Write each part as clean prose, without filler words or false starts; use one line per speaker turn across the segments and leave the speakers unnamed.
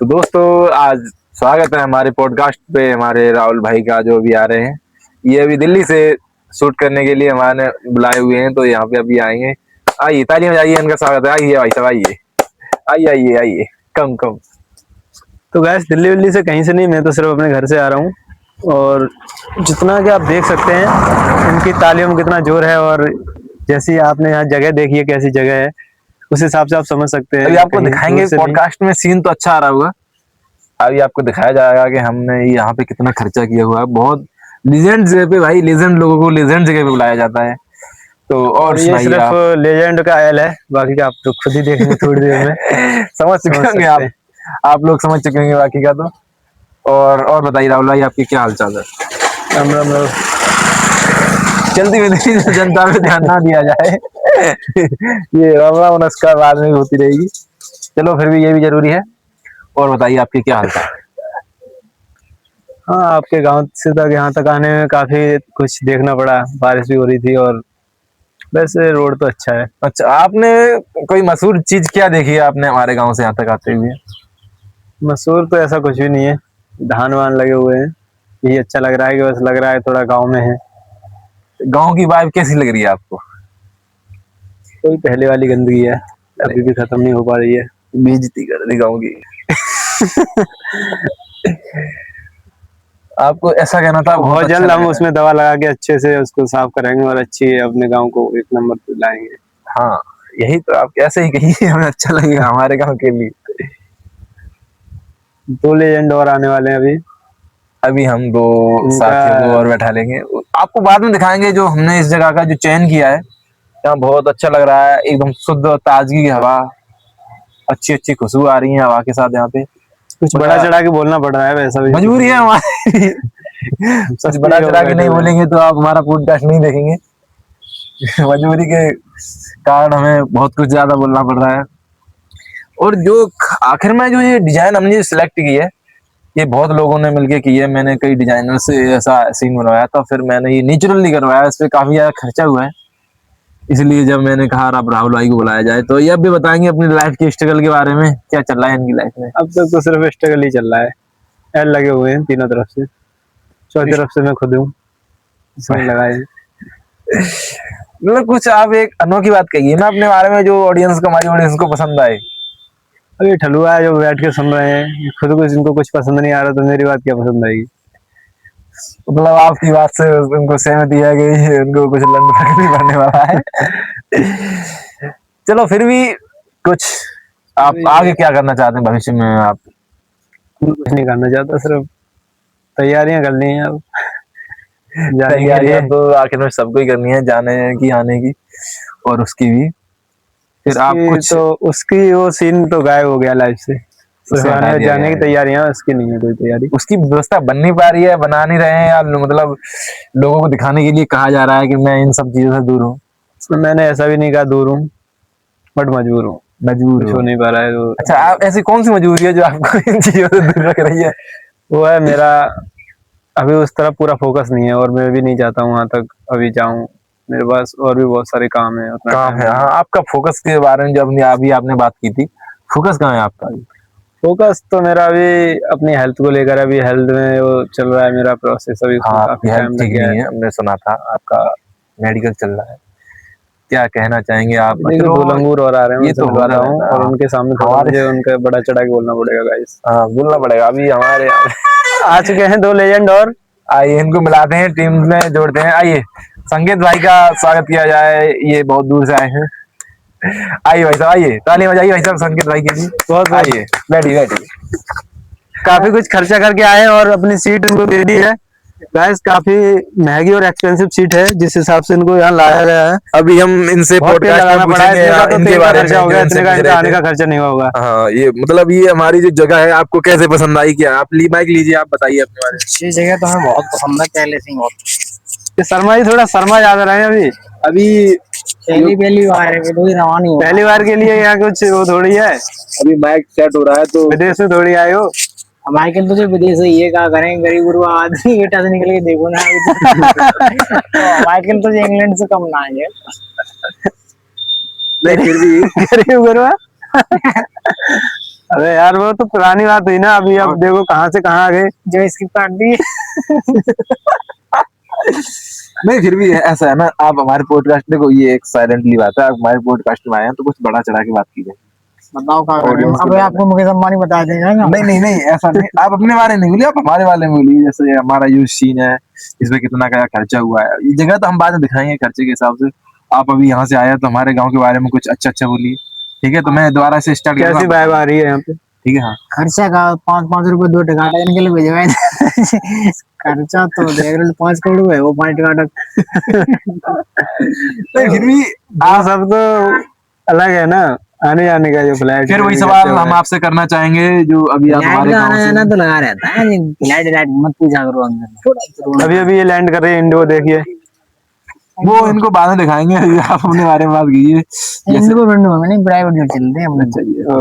तो दोस्तों, आज स्वागत है हमारे पॉडकास्ट पे हमारे राहुल भाई का, जो अभी आ रहे हैं। ये अभी दिल्ली से शूट करने के लिए हमारे बुलाए हुए हैं, तो यहाँ पे अभी आएंगे। आइए, तालियां बजाइए, इनका स्वागत है। आइए भाई साहब, आइए आइए आइए आइए। कम कम।
तो गैस दिल्ली विल्ली से कहीं से नहीं, मैं तो सिर्फ अपने घर से आ रहा हूँ। और जितना कि आप देख सकते हैं इनकी तालियों में कितना जोर है, और जैसी आपने यहाँ जगह देखी है कैसी जगह है, उस हिसाब से आप समझ सकते हैं।
अभी आपको
कहीं
दिखाएंगे
दूर से नहीं।
पॉडकास्ट में, सीन तो अच्छा आ रहा होगा। अभी आपको दिखाया जाएगा कि हमने यहाँ पे कितना खर्चा किया हुआ है। बहुत लीजेंड जगह पे भाई, लीजेंड लोगों को लीजेंड जगह पे बुलाया जाता है। तो और
और ये
सुनाइए
सिर्फ
आप।
लेजेंड का एल है, बाकी का आप तो खुद ही देखेंगे थोड़ी देर में।
समझ चुके
समझ
होंगे
सकते
आप।
हैं।
आप लोग समझ चुके होंगे बाकी का तो। और बताइए राहुल भाई, आपके क्या हाल चाल है।
राम राम राम।
चलती हुई जनता पे ध्यान ना दिया जाए। ये राम राम नमस्कार बाद में भी होती रहेगी। चलो, फिर भी ये भी जरूरी है। और बताइए आपके क्या हाल चाल है।
हाँ, आपके गांव से तक यहाँ तक आने में काफी कुछ देखना पड़ा। बारिश भी हो रही थी, और वैसे रोड तो अच्छा है।
अच्छा, आपने कोई मशहूर चीज क्या देखी है आपने हमारे गांव से यहाँ तक आते हुए।
मसूर तो ऐसा कुछ भी नहीं है, धान वान लगे हुए हैं। यही अच्छा लग रहा है कि बस लग रहा है थोड़ा गांव में है।
गांव की वाइब कैसी लग रही है आपको।
कोई पहले वाली गंदगी है,
अरे,
अभी भी खत्म नहीं हो पा रही है।
बेइज्जती कर दी गाँव की। आपको ऐसा कहना था, बहुत
बहुत
अच्छा
जल्द हम
लगा।
उसमें दवा लगा के अच्छे से उसको साफ करेंगे, और अच्छी अपने गांव को एक नंबर पे लाएंगे।
हाँ, यही तो आप ऐसे ही कहिए, हमें अच्छा लगेगा हमारे गांव के लिए।
2 लेजेंड और आने वाले हैं अभी।
अभी हम दो
इनका
साथियों को और बैठा लेंगे। आपको बाद में दिखाएंगे जो हमने इस जगह का जो चयन किया है। यहाँ बहुत अच्छा लग रहा है, एकदम शुद्ध और ताजगी की हवा। अच्छी अच्छी खुशबू आ रही है हवा के साथ यहाँ पे।
कुछ बड़ा चढ़ा के बोलना पड़ रहा है, वैसा भी कुछ
मजबूरी
नहीं
है
है।
हमारी। कुछ
सस्ती
बड़ा
जगह
चढ़ा
पे
के
बैठे
नहीं
हुए हैं।
बोलेंगे तो आप हमारा पॉडकास्ट नहीं देखेंगे। मजबूरी के कारण हमें बहुत कुछ ज्यादा बोलना पड़ रहा है। और जो आखिर में जो ये डिजाइन हमने सिलेक्ट की है, ये बहुत लोगों ने मिलके की है। मैंने कई डिजाइनर से ऐसा सीन बनवाया था, फिर मैंने ये नेचुरली करवाया। इस पे काफी ज्यादा खर्चा हुआ है। इसलिए जब मैंने कहा अब राहुल भाई को बुलाया जाए, तो ये अब भी बताएंगे अपनी लाइफ की स्ट्रगल के बारे में, क्या चल रहा है इनकी लाइफ में।
अब तक तो सिर्फ स्ट्रगल ही चल रहा है। एल लगे हुए हैं तीनों तरफ से, चौथी तरफ से मैं खुद हूँ, इसमें लगाए हैं।
मतलब कुछ आप एक अनोखी बात कहिए ना अपने बारे में, जो ऑडियंस को, हमारी ऑडियंस को पसंद आए।
अब ये ठलुआ है जो बैठ के सुन रहे हैं, खुद को जिनको कुछ पसंद नहीं आ रहा, तो मेरी बात क्या पसंद आएगी।
मतलब आपकी बात से उनको सहमति है कि उनको कुछ लंड फर्क नहीं पड़ने वाला है। चलो, फिर भी कुछ आप आगे क्या करना चाहते हैं भविष्य में आप।
कुछ नहीं करना चाहता, सिर्फ तैयारियां करनी है अब जाने के
तैयारियां
लिए।
तो आखिर में सबको ही करनी है, जाने की, आने की, और उसकी भी। फिर आप
उसकी
कुछ
तो उसकी वो सीन तो गायब हो गया लाइफ से। सिर्फ
उसे हटा
आने
दिया गया
जाने की
है।
तैयारियां, उसकी नहीं है कोई तैयारी।
उसकी व्यवस्था बन नहीं पा रही है, बना नहीं रहे हैं, या मतलब लोगों को दिखाने के लिए कहा जा रहा है कि मैं इन सब चीजों से दूर हूँ।
तो मैंने ऐसा भी नहीं कहा दूर हूँ, बट मजबूर हूँ।
मजबूर
कुछ
हो।
हो नहीं पा रहा है तो।
अच्छा, आप ऐसी कौन सी मजबूरी है जो आपको इन चीजों से दूर रख रही है।
वो है मेरा, अभी उस तरफ पूरा फोकस नहीं है, और मैं भी नहीं चाहता हूँ वहां तक अभी जाऊँ। मेरे पास और भी बहुत सारे काम है, उतना
काम
टाइम
है,
नहीं
हाँ।
है।
आपका फोकस के बारे में जब अभी आपने बात की थी, फोकस कहाँ है आपका अभी।
फोकस तो मेरा अभी अपनी हेल्थ को लेकर, अभी हेल्थ में वो चल रहा है मेरा प्रोसेस, अभी
हाँ,
उसमें
आपकी
काफी
हेल्थ
टाइम लग
ठीक
गया
नहीं
है।
है, हमने सुना था आपका मेडिकल चल रहा है। क्या कहना चाहेंगे आप।
देखिए,
चलो,
2 लंगूर और आ रहे हैं,
ये
उनसे
तो
मिलवाता
होता
हूँ,
रहता है,
और
हाँ।
उनके सामने थोड़ा
हमारे,
मुझे उनका बड़ा चढ़ा के बोलना पड़ेगा गाइस।
हाँ, बोलना पड़ेगा अभी हमारे।
आ चुके हैं 2 लेजेंड और।
आइए, इनको मिलाते हैं, टीम में जोड़ते हैं। आइए, संकेत भाई का स्वागत किया जाए, ये बहुत दूर से आए हैं। आइए भाई साहब, आइए, ताली बजाइए भाई साहब संकेत भाई के लिए।
बहुत बहुत
आइए, बैठिए बैठिए।
काफी कुछ खर्चा करके आए हैं, और अपनी सीट उनको दे दी है। गाइस, काफी महंगी और एक्सपेंसिव सीट है, जिस हिसाब से इनको यहाँ लाया गया है।
अभी हम इनसे
बहुत तेल
पॉडकास्ट में
लगाना पड़ा है,
पूछेंगे
इतने का तो
इनके
तेल का
बारे
खर्चा
में,
हो
जो
गया,
इनसे
इतने का
पूछ
इनका
रहे
आने
थे।
का खर्चा नहीं हुआ होगा।
हाँ, ये मतलब ये हमारी जो जगह है आपको कैसे पसंद आई, क्या आप माइक लीजिए, आप बताइए अपने बारे में।
ये जगह तो हमें बहुत पसंद है पहले से ही बहुत।
ये शर्मा जी थोड़ा शर्मा ज्यादा रहे हैं अभी।
अभी
पहली पहली बार है, कोई रवा नहीं
पहली बार के लिए यहाँ कुछ वो थोड़ी है,
अभी माइक सेट हो रहा है तो
विदेश में थोड़ी आए हो।
माइकल तुझे विदेश से ये कहा करें, गरीब गुरबा आदमी बेटा से निकल के देखो ना अभी तो माइकल तुझे इंग्लैंड से कम ना आएंगे।
नहीं, फिर भी
गरीब गुरबा। अरे यार वो तो पुरानी बात हुई ना, अभी अब देखो कहाँ से कहाँ आ गए।
जो स्किप काट दी।
नहीं फिर भी ऐसा है ना, आप हमारे पॉडकास्ट, देखो ये एक साइलेंटली बात है, आप हमारे पॉडकास्ट में आए हैं तो कुछ बड़ा चढ़ा के बात कीजिए।
बताओ क्या कर रहे हो?
Audience को
अब
बताना।
आपको मुकेश अंबानी बता देगा ना।
नहीं नहीं नहीं, ऐसा नहीं, आप अपने बारे में नहीं बोलिए, आप हमारे बारे में बोलिए। जैसे हमारा यूज सीन है, इसमें कितना क्या खर्चा हुआ है, ये जगह तो हम बाद में दिखाएंगे खर्चे के हिसाब से। आप अभी यहाँ से आए हैं, तो हमारे गांव के बारे में कुछ अच्छा अच्छा बोलिए, ठीक है? तो मैं दोबारा से स्टार्ट
कैसी
करूंगा,
वाइब आ रही है यहाँ पे?
ठीक है? हाँ
खर्चा का 5-5 रुपए 2 टका इनके लिए भिजवाए। खर्चा तो देख रहे 5 करोड़ हुए, वो 5 टका।
नहीं फिर भी
आप सब तो अलग है ना, आने जाने का जो फ्लैट।
फिर वही सवाल हम आपसे करना चाहेंगे, जो अभी आप
फ्लैट
हमारे
का
गांव
आना
से,
जाना तो लगा रहता है, फ्लैट फ्लैट मत पूछा करो अंदर।
अभी अभी ये लैंड कर रहे हैं इंडिगो, देखिए।
वो इनको बाद में दिखाएंगे, अभी आप अपने बारे में बात कीजिए। जैसे
इंडिगो विंडो में नहीं, प्राइवेट जेट चलते हैं अपने।
चाहिए
ओ,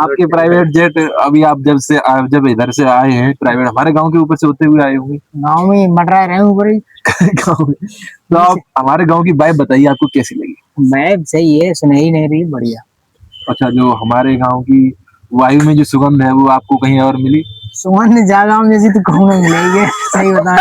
आपके प्राइवेट जेट, अभी आप जब इधर से आए हैं, प्राइवेट हमारे गांव के ऊपर से होते हुए आए होंगे।
गाँव में मटरा रहे हैं ऊपर ही।
गाँव में। तो आप हमारे गांव की वाइब बताइए, आपको कैसी लगी?
मैप सही है, सुनहरी नहरी बढ़िया।
अच्छा, जो हमारे गांव की वायु में जो सुगंध है, वो आपको कहीं और मिली?
सुगंध जागा में जैसी तो कहूँ ना मिलेगी, सही बता।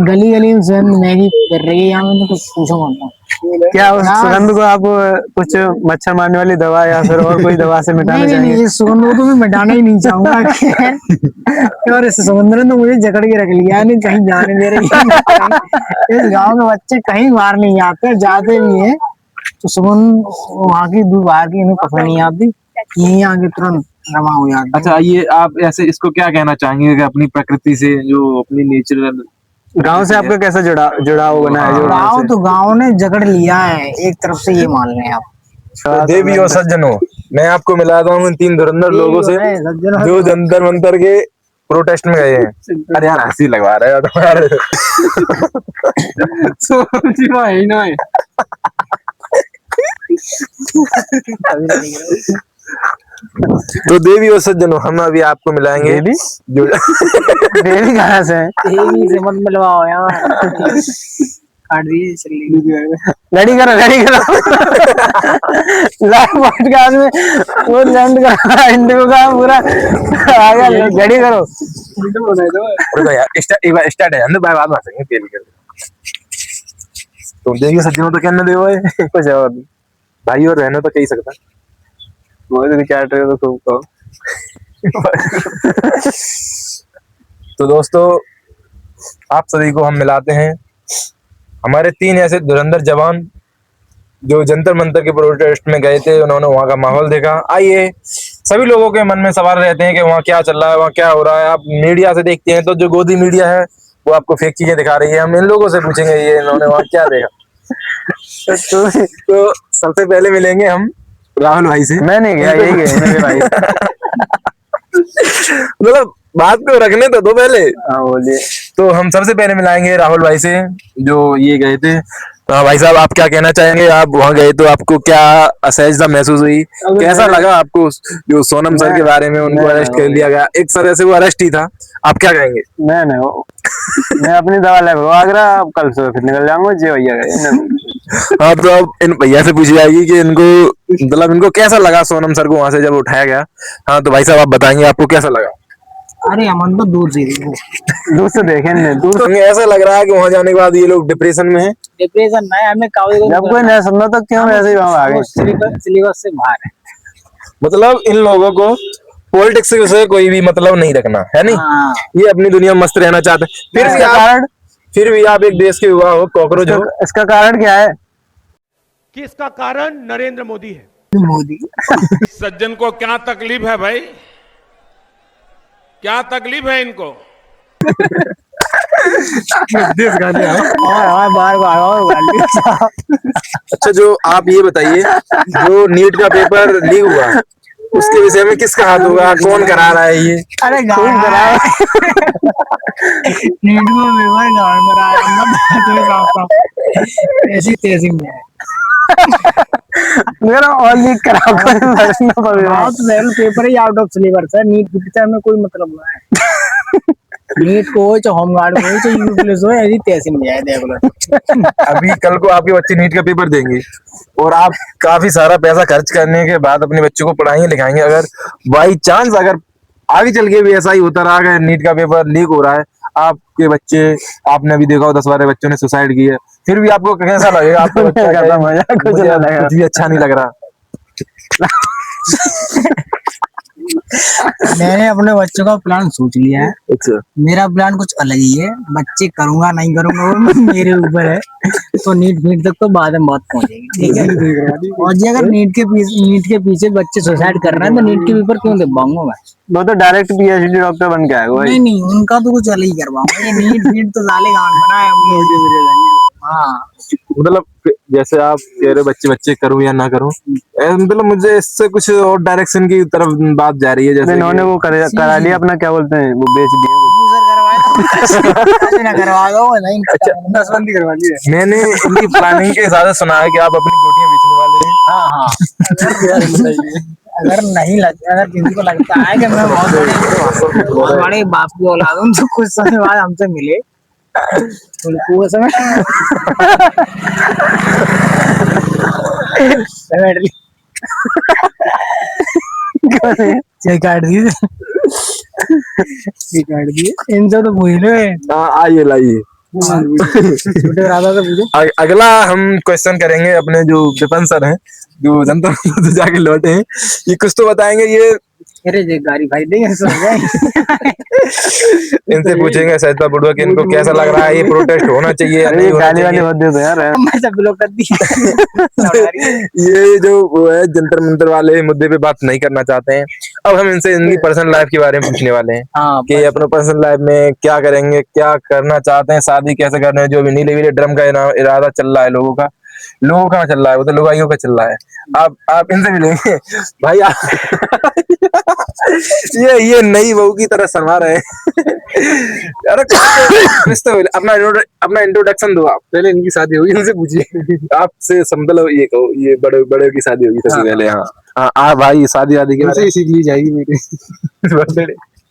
गली गली में सुगंध मैगी कर रही है यहाँ में, तो कुछ पूछो मत।
क्या उस
हाँ।
सुगंध को आप कुछ मच्छर मारने वाली दवा या फिर और कोई दवा से मिटाना
नहीं
चाहेंगे?
इस सुगंध को तो मैं मिटाना ही नहीं चाहूंगा। खैर, और इस सुगंध ने तो मुझे जकड़ के रख लिया, नहीं कहीं जाने दे रही है। इस गांव के बच्चे कहीं बाहर नहीं आते, जाते भी हैं तो सुगंध वहाँ की बाहर की इन्हें पसंद नहीं आती, यहीं आके तुरंत रमा हो जाती है।
अच्छा, ये आप ऐसे इसको क्या कहना चाहेंगे कि अपनी प्रकृति से, जो अपनी नेचुरल
गांव से आपका कैसा जुड़ाव बना है? जो गांव
गाँव
से
तो गाँव ने जकड़ लिया है एक तरफ से, ये मान लें आप।
तो देवी और सज्जनों, मैं आपको मिलाता हूँ इन 3 धुरंधर लोगों से, जो जंतर मंतर के प्रोटेस्ट में गए हैं। अरे यार हंसी लगवा रहे हो तुम्हारे। तो देवी और सज्जनों, हम अभी आपको मिलाएंगे
देवी?
जो
देवी कहाँ से है?
तेजी से मत मिलवाओ यार। काट दिए चलिए।
रेडी करो, रेडी करो। लाइव पॉडकास्ट में वो लैंड करा इंडिगो का पूरा आ गया। रेडी करो।
रुको यार, एक बार स्टार्ट है, हम बाद में आ सकेंगे तेल कर। तुम देवी सज्जनों तो कहने दो
कुछ और
भाई और बहनों तो कह ही सकता।
वो तो चैट रहे हो तो खूब कहो।
तो दोस्तों, आप सभी को हम मिलाते हैं, हमारे 3 ऐसे धुरंधर जवान जो जंतर मंतर के प्रोटेस्ट में गए थे, उन्होंने वहां का माहौल देखा। आइए, सभी लोगों के मन में सवाल रहते हैं कि वहाँ क्या चल रहा है, वहाँ क्या हो रहा है। आप मीडिया से देखते हैं तो जो गोदी मीडिया है वो आपको फेक चीजें दिखा रही है। हम इन लोगों से पूछेंगे ये इन्होंने वहाँ क्या देखा। तो सबसे पहले मिलेंगे हम राहुल भाई से।
मैं नहीं गया, यही गए मेरे भाई।
मतलब बात को रखने तो दो पहले।
हाँ बोलिए।
तो हम सबसे पहले मिलाएंगे राहुल भाई से, जो ये गए थे। तो हाँ भाई साहब, आप क्या कहना चाहेंगे? आप वहाँ गए तो आपको क्या असहजता महसूस हुई, कैसा लगा आपको? जो सोनम सर के बारे में उनको अरेस्ट कर लिया गया, एक तरह से वो अरेस्ट ही था, आप क्या कहेंगे?
मैं अपनी दवा ले आगरा, कल सुबह फिर निकल जाऊंगा जी भैया गए।
हाँ, तो अब इन भैया से पूछी जाएगी कि इनको, मतलब इनको कैसा लगा सोनम सर को वहां से जब उठाया गया। हाँ तो भाई साहब, आप बताएंगे आपको कैसा लगा?
अरे अमन तो दूर से देखो,
दूर से देखेंगे। दूर
तो ऐसा लग रहा है कि वहां जाने के बाद ये लोग डिप्रेशन में हैं।
डिप्रेशन में हमें
जब कोई नहीं सुनना तो क्यों ऐसे ही वहां आ गए?
सिलेबस से बाहर है।
मतलब इन लोगों को पॉलिटिक्स से कोई भी मतलब नहीं रखना है, नहीं?
हाँ।
ये अपनी दुनिया में मस्त रहना चाहते हैं। फिर भी आप एक देश के युवा हो, कॉकरोच हो।
इसका कारण क्या है?
कि इसका कारण नरेंद्र मोदी है।
मोदी
सज्जन को क्या तकलीफ है भाई? क्या तकलीफ है इनको?
अच्छा, जो आप ये बताइए, जो नीट का पेपर लीक हुआ, उसके विषय में किसका हाथ होगा? कौन करा रहा है ये?
अरे खूब करा है। नीट में पेपर गाड़ करा है, ऐसी तेजी में है।
मेरा और लीक करा
paper he out of syllabus है, नीट की टीचर में कोई मतलब नहीं है। नीट को हो चाहे होमगार्ड को हो चाहे यूपी पुलिस हो, यदि तैसे नहीं आए देख लो।
अभी कल को आपके बच्चे नीट का पेपर देंगे और आप काफी सारा पैसा खर्च करने के बाद अपने बच्चों को पढ़ाएंगे लिखाएंगे, अगर बाई चांस अगर आगे चल के भी ऐसा ही होता रहा, अगर नीट का पेपर लीक हो रहा है, आपके बच्चे, आपने अभी देखा हो 10-12 बच्चों ने सुसाइड की है, फिर भी आपको कैसा लगेगा? आपका बच्चा
क्या
कहे,
मजा, कुछ
मुझे
नहीं
अब
लगेगा।
कुछ भी अच्छा नहीं लग रहा।
मैंने अपने बच्चों का प्लान सोच लिया है।
अच्छा,
मेरा प्लान कुछ अलग ही है, बच्चे करूंगा नहीं करूंगा वो मेरे ऊपर है। तो नीट तक तो बाद में बात पहुंचेगी, ठीक है। और जी अगर नीट के पीछे बच्चे सुसाइड कर रहे हैं तो नीट के पेपर क्यों दबाऊंगा मैं?
वो तो डायरेक्ट पीएचडी डॉक्टर बन के आएगा भाई।
नहीं नहीं, उनका तो कुछ अलग ही करवाऊंगा। ये नीट तो साले गांड बना है हमने। हाँ,
मतलब जैसे आप कह रहे हो बच्चे बच्चे करूं या ना करूं, मतलब मुझे इससे कुछ और डायरेक्शन की तरफ बात जा रही है। जैसे
इन्होंने वो करा लिया अपना, क्या बोलते हैं, वो बेच दिया।
ना करवा दो नहीं।
अच्छा,
नसबंदी करवा दी है।
मैंने इनकी प्लानिंग के हिसाब से सुना है कि आप अपनी गोटियां बेचने वाले हैं।
हाँ हाँ, अगर नहीं लग, अगर किसी को लगता है कि मैं बहुत बड़े बाप की औलाद हूँ तो कुछ समय बाद हमसे मिले। उनको वो समय काट दिए, काट दिए। इनसे तो पूछ लो।
हाँ, आइए लाइए।
छोटे राजा से पूछो।
अगला हम क्वेश्चन करेंगे अपने जो विपन सर हैं, जो जनता तो जाके लौटे हैं, ये कुछ तो बताएंगे। ये
अरे जे गाड़ी भाई देंगे सो जाए।
इनसे पूछेंगे सहिता बुड़वा कि इनको कैसा लग रहा है, ये प्रोटेस्ट होना चाहिए या नहीं होना
गाली वाली
चाहिए।
मत दे दो यार।
मैं सब ब्लॉक कर दिया।
ये जो वो है जंतर मंतर वाले मुद्दे पे बात नहीं करना चाहते हैं। अब हम इनसे इनकी पर्सनल लाइफ के बारे में पूछने वाले हैं
हाँ,
कि अपने पर्सनल लाइफ में क्या करेंगे, क्या करना चाहते हैं, शादी कैसे कर रहे हैं। जो भी नीले वीले ड्रम का इरादा चल रहा है लोगों का चल रहा है, वो तो लुगाइयों का चल रहा है। आप इनसे मिलेंगे भाई। ये नई बहू की तरह शर्मा रहे हैं। अरे कुछ तो अपना इंट्रोडक्शन दो आप। पहले इनकी शादी होगी, इनसे पूछिए। आपसे मतलब ये कहो, ये बड़े बड़े की शादी होगी सबसे पहले। हाँ हाँ, भाई शादी वादी के बारे में सीख ली जाएगी मेरी।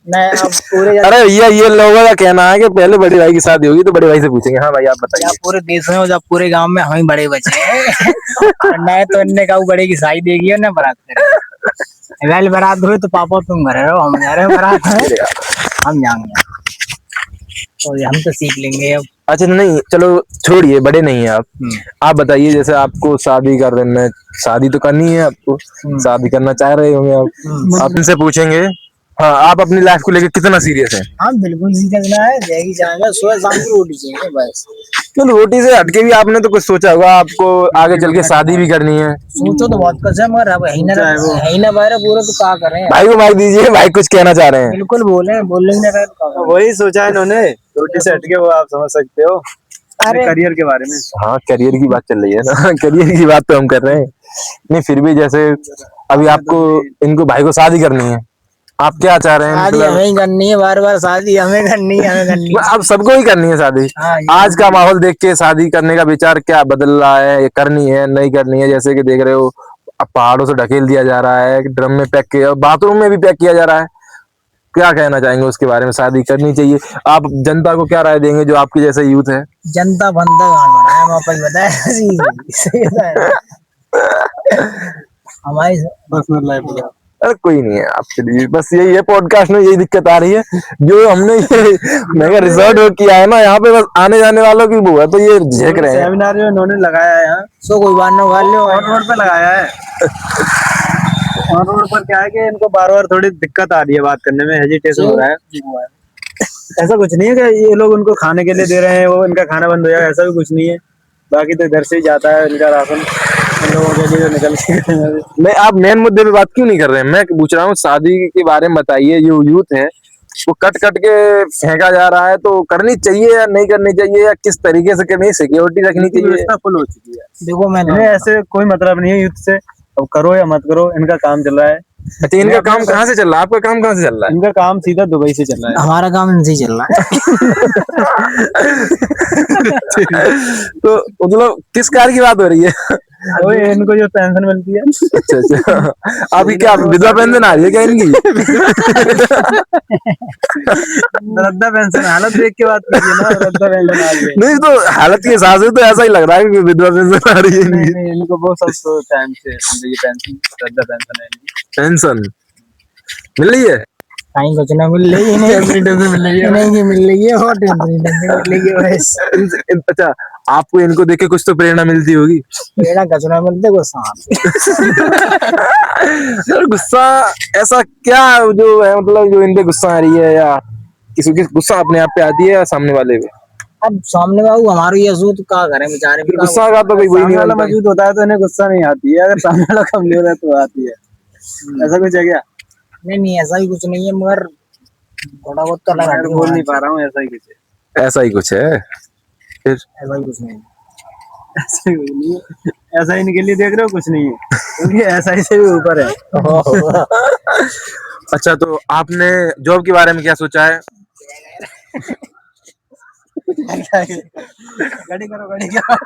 मैं अब पूरे
अरे भैया, ये लोगों का कहना है कि पहले बड़े भाई की शादी होगी तो बड़े भाई से पूछेंगे। हाँ भाई, आप बताइए।
जब पूरे देश में जब पूरे गांव में हम ही बड़े बचे हैं। मैं तो इनने कहा बड़े की शादी देगी और ना बारात करे। वेल बारात हुई तो पापा तुम घर रहो, हम जा रहे हो बारात में, हम जाएंगे। तो हम तो सीख लेंगे अब।
अच्छा नहीं, चलो छोड़िए, बड़े नहीं है आप बताइए। जैसे आपको शादी कर देना, शादी तो करनी है आपको, शादी करना चाह रहे होंगे आप इनसे पूछेंगे। हाँ, आप अपनी लाइफ को लेकर कितना सीरियस है?
हाँ बिल्कुल सीखना है, जाएगी जाएगा, सुबह शाम को रोटी चाहिए बस।
तो रोटी से हटके भी आपने तो कुछ सोचा होगा, आपको आगे चल के शादी भी करनी है।
सोचो तो बहुत कुछ है, मगर अब है ही ना बाहर पूरा, तो क्या करें।
भाई को माइक दीजिए, भाई कुछ कहना चाह रहे हैं।
बिल्कुल बोलेंगे ना।
वही सोचा है इन्होंने, रोटी से हटके, वो आप समझ सकते हो,
अरे
करियर के बारे में।
हाँ, करियर की बात चल रही है ना। करियर की बात तो हम कर रहे हैं। नहीं, फिर भी जैसे अभी आपको इनको भाई को शादी करनी है, आप क्या चाह रहे हैं?
शादी
मतलब
हमें ही करनी है, बार बार शादी हमें करनी है, हमें करनी है।
अब सबको ही करनी है शादी।
हाँ, ये
आज का माहौल देख के शादी करने का विचार क्या बदल रहा है? ये करनी है नहीं करनी है? जैसे कि देख रहे हो, अब पहाड़ों से ढकेल दिया जा रहा है, ड्रम में पैक किया, बाथरूम में भी पैक किया जा रहा है। क्या कहना चाहेंगे उसके बारे में? शादी करनी चाहिए? आप जनता को क्या राय देंगे जो आपके जैसे यूथ है?
जनता बंदा गान बना है, वापस बताया सही बताया। हमारी
पर्सनल लाइफ।
अरे कोई नहीं है आपके लिए, बस यही है, पॉडकास्ट में यही दिक्कत आ रही है। जो हमने ये मेगा रिजॉर्ट वो किया है ना, यहाँ पे बस आने जाने वालों की वो है, तो ये झेक रहे हैं।
सेमिनार जो इन्होंने लगाया है यहाँ,
सो कोई बात ना उगाल लो।
और रोड पे लगाया है। और रोड पर क्या है कि इनको बार बार थोड़ी दिक्कत आ रही है, बात करने में हेजिटेशन हो रहा है। ऐसा कुछ नहीं है कि ये लोग उनको खाने के लिए दे रहे हैं, वो इनका खाना बंद हो जाएगा, ऐसा भी कुछ नहीं है। बाकी तो इधर से ही जाता है इनका राशन इन लोगों के लिए निकल के।
मैं आप मेन मुद्दे पे बात क्यों नहीं कर रहे हैं? मैं पूछ रहा हूँ शादी के बारे में बताइए। जो यूथ है वो कट कट के फेंका जा रहा है, तो करनी चाहिए या नहीं करनी चाहिए, या किस तरीके से करनी, सिक्योरिटी रखनी चाहिए?
व्यवस्था फुल हो चुकी है।
देखो मैंने
इन्हें ऐसे कोई मतलब नहीं है यूथ से, अब करो या मत करो, इनका काम चल रहा है।
अच्छा, इनका काम कहाँ से चल रहा है? आपका काम कहाँ से चल रहा है?
इनका काम सीधा दुबई से चल रहा है।
हमारा काम इनसे ही चल रहा है।
तो मतलब किस कार की बात हो रही है?
वो इनको जो पेंशन मिलती है।
अच्छा अच्छा, अभी क्या विधवा पेंशन आ रही है क्या इनकी?
वृद्धा पेंशन, हालत देख के बात कीजिए ना, वृद्धा पेंशन आ रही है।
नहीं तो हालत के हिसाब से तो ऐसा ही लग रहा है कि विधवा पेंशन आ रही है
नहीं
इनकी।
नहीं, इनको वो सब तो टाइम से ये पेंशन, वृद्धा पेंशन है इनकी।
पेंशन मिल रही है?
कहीं कुछ ना मिल रही है, नहीं की मिल रही है, और टेम्परेरी मिल रही है बस।
अच्छा, आपको इनको देख के कुछ तो प्रेरणा मिलती होगी।
मेरा कचरा मिलते गुस्सा
यार गुस्सा ऐसा क्या जो है, मतलब जो इन पे गुस्सा आ रही है, या किसी की गुस्सा अपने आप पे आती है या सामने वाले पे?
अब सामने बाबू हमारे ये सूत क्या करें बेचारे
फिर गुस्सा का तो कोई वही
सामने
नहीं
वाला
बनता है।
मौजूद होता है तो इन्हें गुस्सा नहीं आती है, अगर सामने वाला कमजोर है तो आती है। ऐसा कुछ है क्या?
नहीं ऐसा ही कुछ नहीं है, मगर थोड़ा बहुत तो लगा
मैं बोल नहीं पा रहा हूँ, ऐसा ही कुछ है।
ऐसा ही कुछ है फिर।
ऐसा ही कुछ नहीं है।
ऐसा ही कुछ नहीं है। ऐसा ही इनके लिए देख रहे हो, कुछ नहीं है, क्योंकि ऐसा ही से भी ऊपर है।
अच्छा, तो आपने जॉब के बारे में क्या सोचा है?
गाड़ी करो, गाड़ी करो।